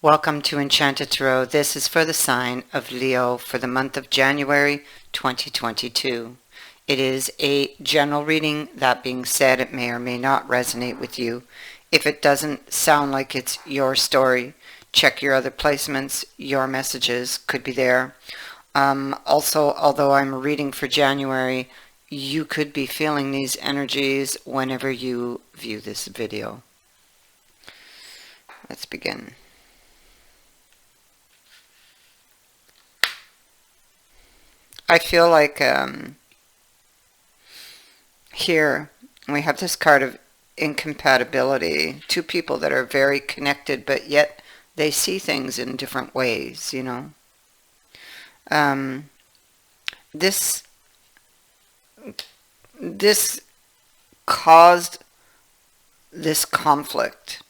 Welcome to Enchanted Tarot. This is for the sign of Leo for the month of January 2022. It is a general reading. That being said, it may or may not resonate with you. If it doesn't sound like it's your story, check your other placements. Your messages could be there. Also, although I'm reading for January, you could be feeling these energies whenever you view this video. Let's begin. I feel like here we have this card of incompatibility. Two people that are very connected, but yet they see things in different ways, you know. This caused this conflict.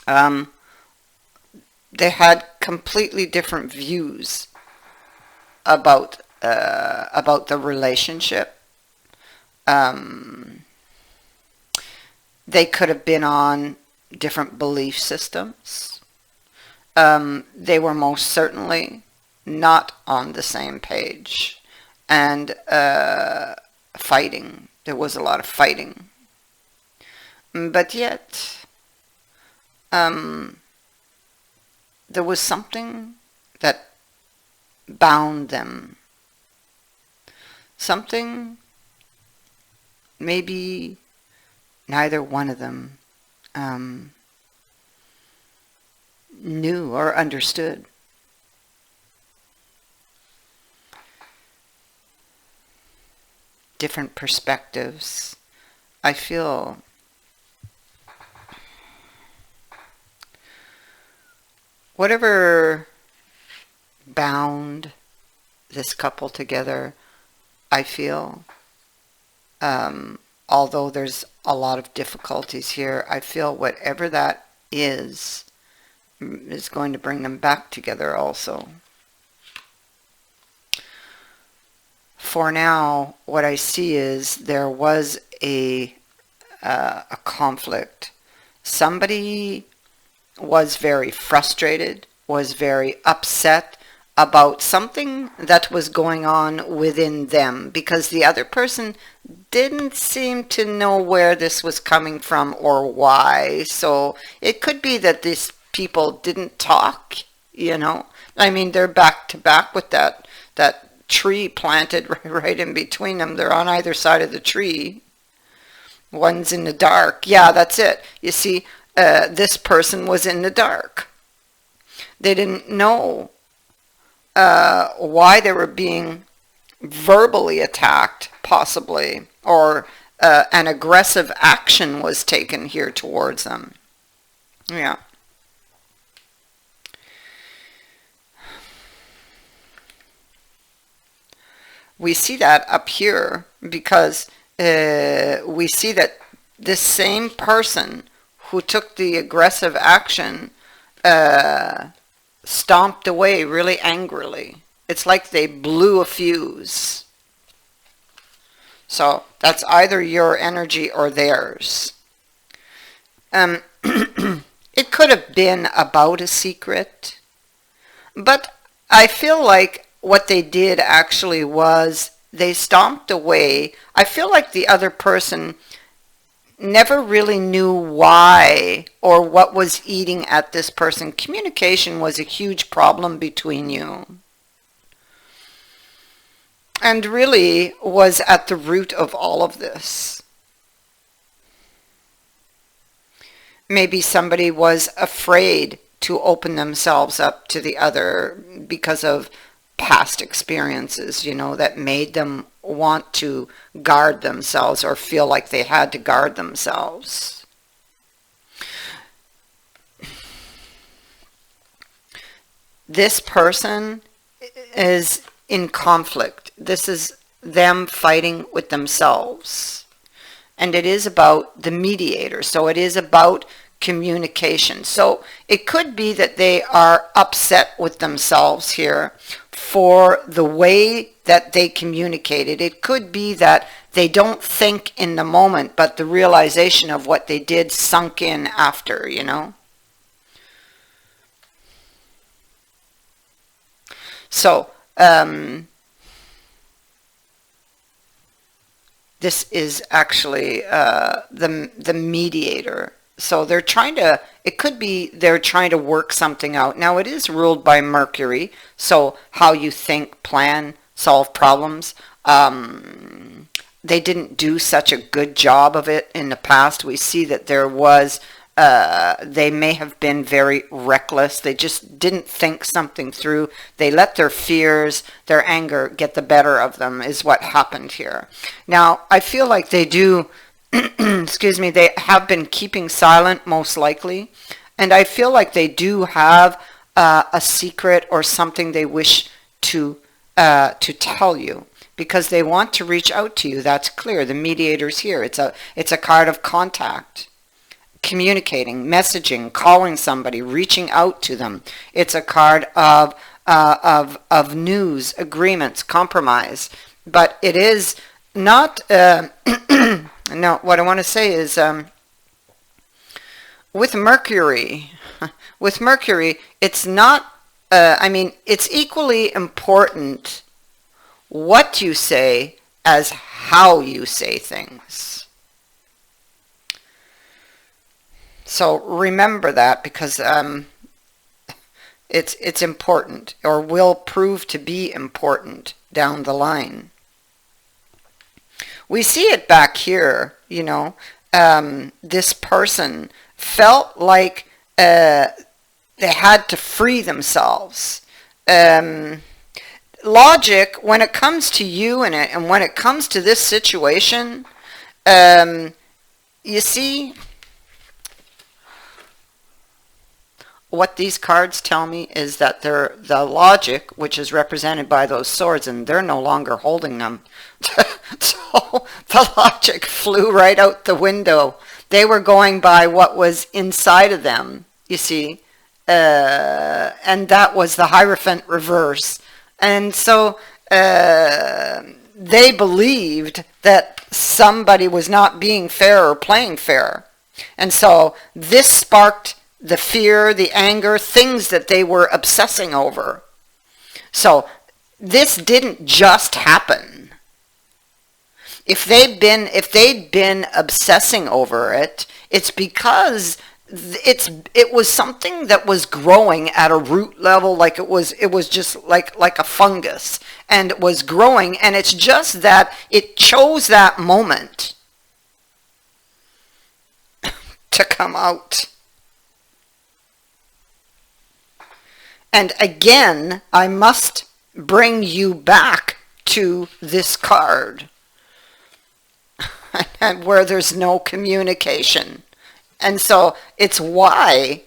They had completely different views about the relationship. They could have been on different belief systems. They were most certainly not on the same page, and fighting. There was a lot of fighting, but yet there was something that bound them. Something maybe neither one of them knew or understood. Different perspectives. I feel whatever bound this couple together, I feel, although there's a lot of difficulties here, I feel whatever that is going to bring them back together also. For now, what I see is there was a conflict. Somebody was very frustrated, was very upset about something that was going on within them, because the other person didn't seem to know where this was coming from or why. So it could be that these people didn't talk, you know. I mean, they're back to back with that tree planted right in between them. They're on either side of the tree. One's in the dark. Yeah, that's it. You see, this person was in the dark. They didn't know why they were being verbally attacked, possibly, or an aggressive action was taken here towards them. Yeah. We see that up here because we see that this same person who took the aggressive action stomped away really angrily. It's like they blew a fuse. So that's either your energy or theirs. It could have been about a secret, but I feel like what they did actually was they stomped away. I feel like the other person never really knew why or what was eating at this person. Communication was a huge problem between you, and really was at the root of all of this. Maybe somebody was afraid to open themselves up to the other because of past experiences, you know, that made them want to guard themselves or feel like they had to guard themselves. This person is in conflict. This is them fighting with themselves. And it is about the mediator. So it is about communication. So it could be that they are upset with themselves here for the way that they communicated. It could be that they don't think in the moment, but the realization of what they did sunk in after, you know. So this is actually the mediator. So they're trying to, it could be they're trying to work something out. Now it is ruled by Mercury, so how you think, plan, solve problems. They didn't do such a good job of it in the past. We see that there was, they may have been very reckless. They just didn't think something through. They let their fears, their anger get the better of them is what happened here. Now, I feel like they do, excuse me, they have been keeping silent most likely. And I feel like they do have a secret or something they wish to tell you, because they want to reach out to you. That's clear. The mediator's here. It's a card of contact, communicating, messaging, calling somebody, reaching out to them. It's a card of news, agreements, compromise. But it is not. No, what I want to say is with Mercury. With Mercury, it's not. I mean, it's equally important what you say as how you say things. So remember that, because it's important, or will prove to be important down the line. We see it back here, you know. This person felt like they had to free themselves. Logic, when it comes to you and when it comes to this situation, you see, what these cards tell me is that they're the logic, which is represented by those swords, and they're no longer holding them. So the logic flew right out the window. They were going by what was inside of them, you see, and that was the Hierophant reverse. And so they believed that somebody was not being fair or playing fair. And so this sparked the fear, the anger, things that they were obsessing over. So this didn't just happen. If they'd been obsessing over it, it's because it was something that was growing at a root level, like it was just like a fungus, and it was growing, and it's just that it chose that moment to come out. And again, I must bring you back to this card, and where there's no communication. And so it's why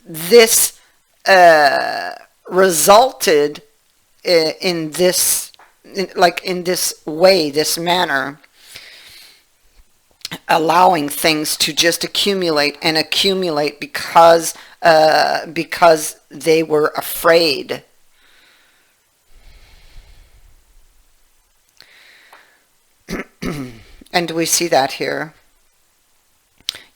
this resulted in this, in this way, this manner, allowing things to just accumulate and accumulate because they were afraid. And we see that here.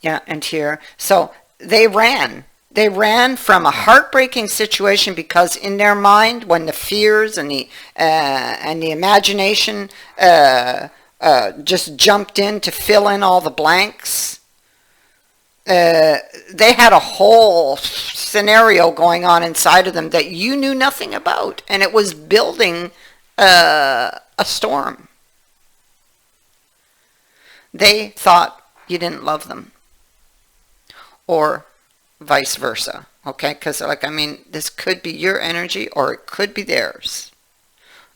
Yeah, and here. So they ran. They ran from a heartbreaking situation, because in their mind, when the fears and the imagination just jumped in to fill in all the blanks, they had a whole scenario going on inside of them that you knew nothing about, and it was building a storm. They thought you didn't love them, or vice versa, okay? Because, like, I mean, this could be your energy or it could be theirs.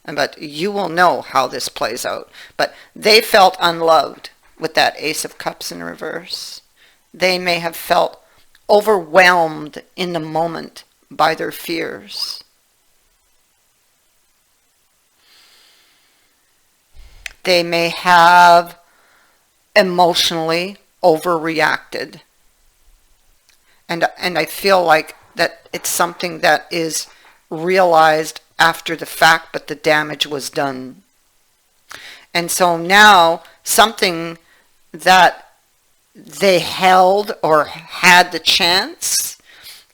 But you will know how this plays out. But they felt unloved with that Ace of Cups in reverse. They may have felt overwhelmed in the moment by their fears. They may have emotionally overreacted. And I feel like that it's something that is realized after the fact, but the damage was done. And so now something that they held or had the chance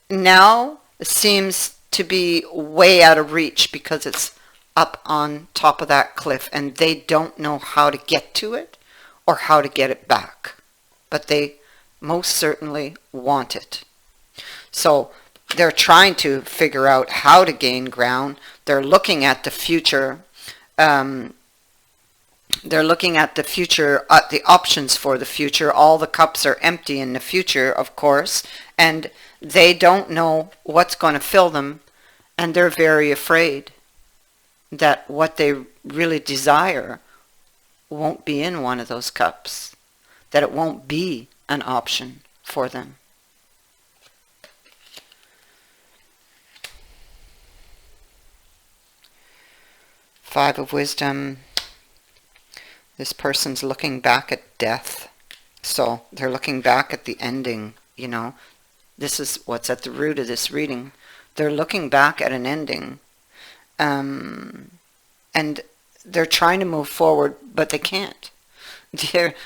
now seems to be way out of reach because it's up on top of that cliff and they don't know how to get to it or how to get it back. But they most certainly want it. So they're trying to figure out how to gain ground. They're looking at the future. They're looking at the future, the options for the future. All the cups are empty in the future, of course, and they don't know what's going to fill them, and they're very afraid that what they really desire won't be in one of those cups, that it won't be an option for them. Five of Wisdom. This person's looking back at death. So they're looking back at the ending, you know. This is what's at the root of this reading. They're looking back at an ending. And they're trying to move forward, but they can't.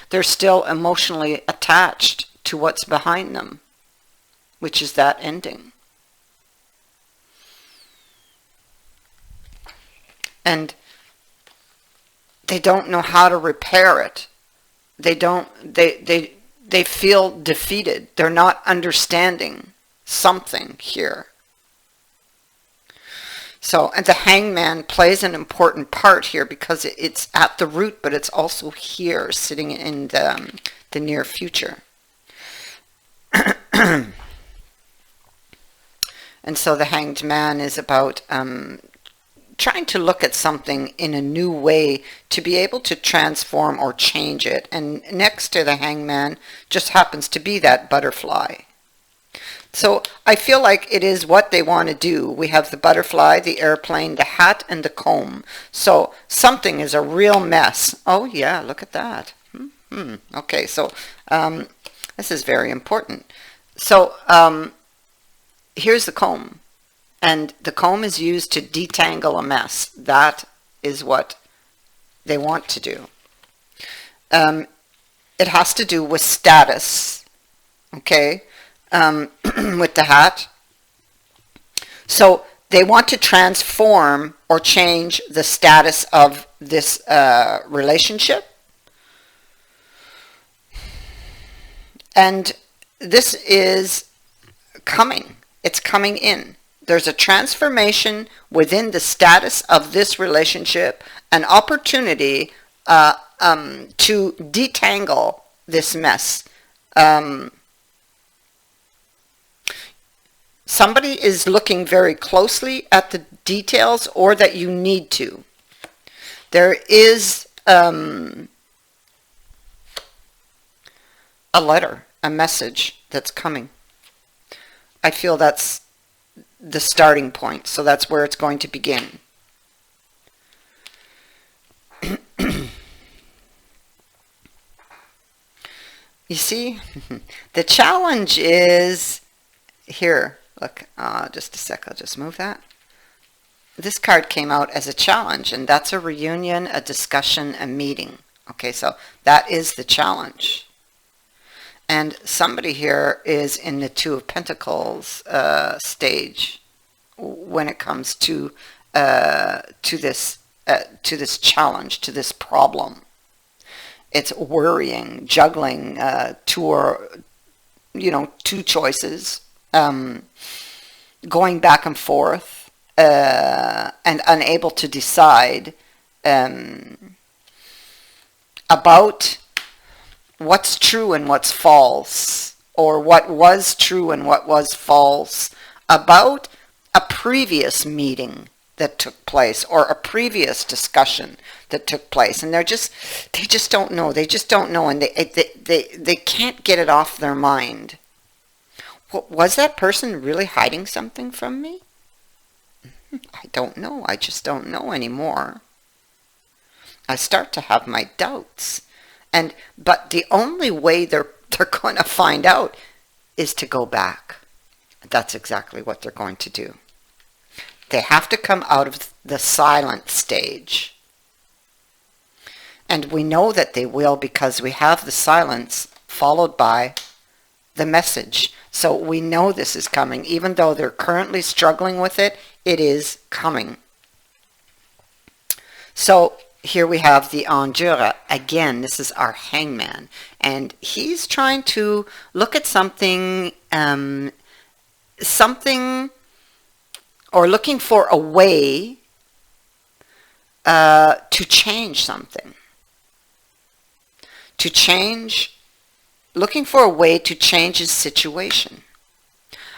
They're still emotionally attached to what's behind them, which is that ending. And they don't know how to repair it. They feel defeated. They're not understanding something here. So, and the Hangman plays an important part here because it's at the root, but it's also here, sitting in the near future. And so the Hanged Man is about trying to look at something in a new way to be able to transform or change it. And next to the Hangman just happens to be that butterfly. So I feel like it is what they want to do. We have the butterfly, the airplane, the hat, and the comb. So something is a real mess. Oh yeah, look at that. Okay, so this is very important. So here's the comb. And the comb is used to detangle a mess. That is what they want to do. It has to do with status, okay, with the hat. So they want to transform or change the status of this relationship. And this is coming. It's coming in. There's a transformation within the status of this relationship, an opportunity to detangle this mess. Somebody is looking very closely at the details, or that you need to. There is a letter, a message that's coming. I feel that's the starting point, so that's where it's going to begin. You see, the challenge is here. Look, just a sec, I'll just move that. This card came out as a challenge, and that's a reunion, a discussion, a meeting. Okay, so that is the challenge. And somebody here is in the Two of Pentacles stage when it comes to this challenge, to this problem. It's worrying, juggling two choices, going back and forth, and unable to decide about what's true and what's false, or what was true and what was false about a previous meeting that took place, or a previous discussion that took place. And they just don't know. They just don't know, and they can't get it off their mind. Was that person really hiding something from me? I don't know. I just don't know anymore. I start to have my doubts. But the only way they're going to find out is to go back. That's exactly what they're going to do. They have to come out of the silent stage. And we know that they will, because we have the silence followed by the message. So we know this is coming. Even though they're currently struggling with it, it is coming. So here we have the endure. Again, this is our hangman. And he's trying to look at something or looking for a way to change something. To change, looking for a way to change his situation.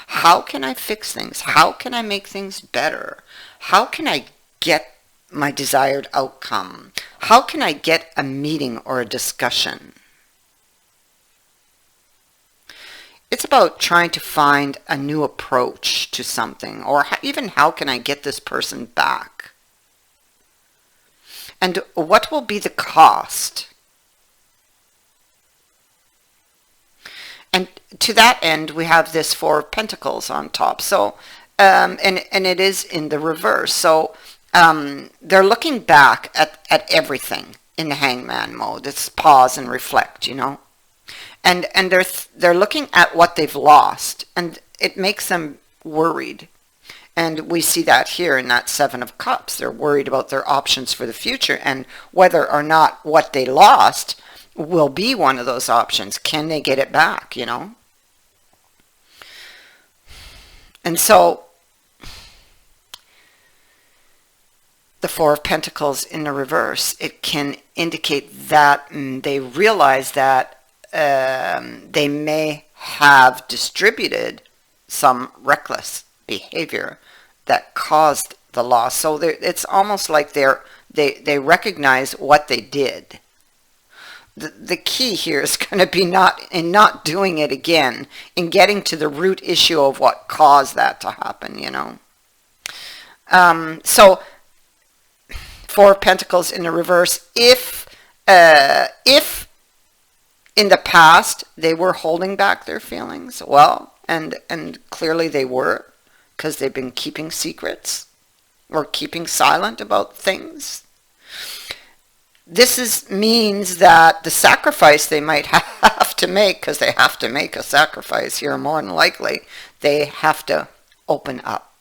How can I fix things? How can I make things better? How can I get my desired outcome? How can I get a meeting or a discussion? It's about trying to find a new approach to something, or even how can I get this person back? And what will be the cost? And to that end, we have this Four of Pentacles on top. So, and it is in the reverse. So they're looking back at everything in the hangman mode. It's pause and reflect, you know. And they're looking at what they've lost, and it makes them worried. And we see that here in that Seven of Cups. They're worried about their options for the future and whether or not what they lost will be one of those options. Can they get it back, you know? And so the Four of Pentacles in the reverse, it can indicate that they realize that they may have distributed some reckless behavior that caused the loss. So it's almost like they recognize what they did. The key here is going to be not doing it again, in getting to the root issue of what caused that to happen, you know. So Four of Pentacles in the reverse, if in the past they were holding back their feelings, well, and clearly they were, because they've been keeping secrets or keeping silent about things. This means that the sacrifice they might have to make, because they have to make a sacrifice here more than likely, they have to open up.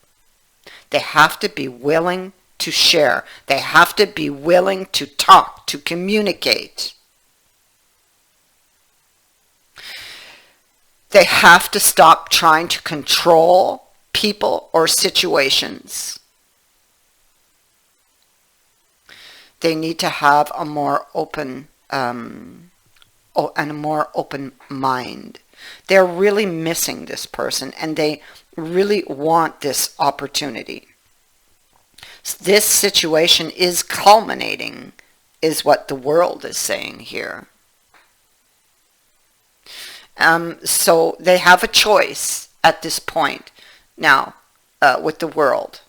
They have to be willing to share. They have to be willing to talk, to communicate. They have to stop trying to control people or situations. They need to have a more open and a more open mind. They're really missing this person, and they really want this opportunity. This situation is culminating, is what the world is saying here. So they have a choice at this point now with the world.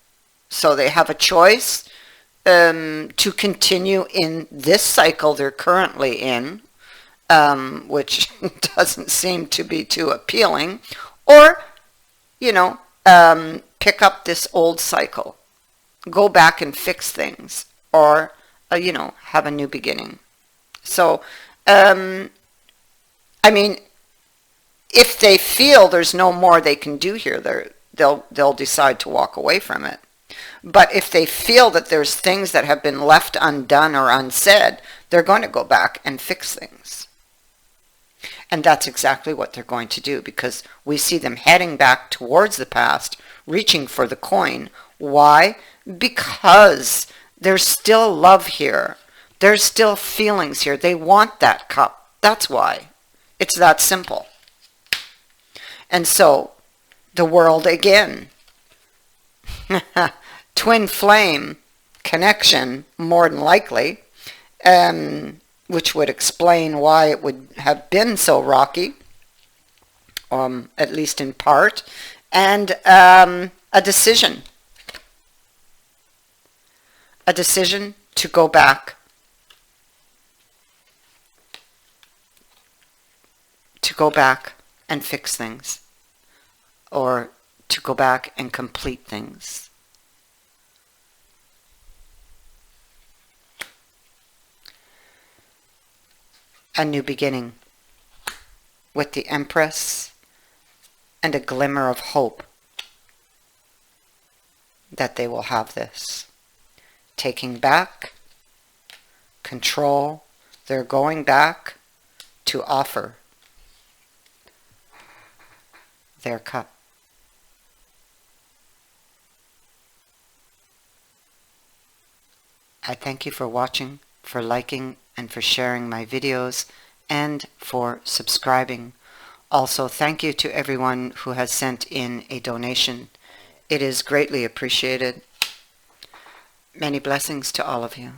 So they have a choice to continue in this cycle they're currently in, which doesn't seem to be too appealing, or, you know, pick up this old cycle, go back and fix things, or, you know, have a new beginning. So, I mean, if they feel there's no more they can do here, they'll decide to walk away from it. But if they feel that there's things that have been left undone or unsaid, they're going to go back and fix things. And that's exactly what they're going to do, because we see them heading back towards the past, reaching for the coin. Why? Because there's still love here. There's still feelings here. They want that cup. That's why. It's that simple. And so, the world again. Twin flame connection, more than likely, which would explain why it would have been so rocky, at least in part, and a decision to go back, and fix things, or to go back and complete things. A new beginning with the Empress and a glimmer of hope that they will have this. Taking back control, they're going back to offer their cup. I thank you for watching, for liking, and for sharing my videos, and for subscribing. Also, thank you to everyone who has sent in a donation. It is greatly appreciated. Many blessings to all of you.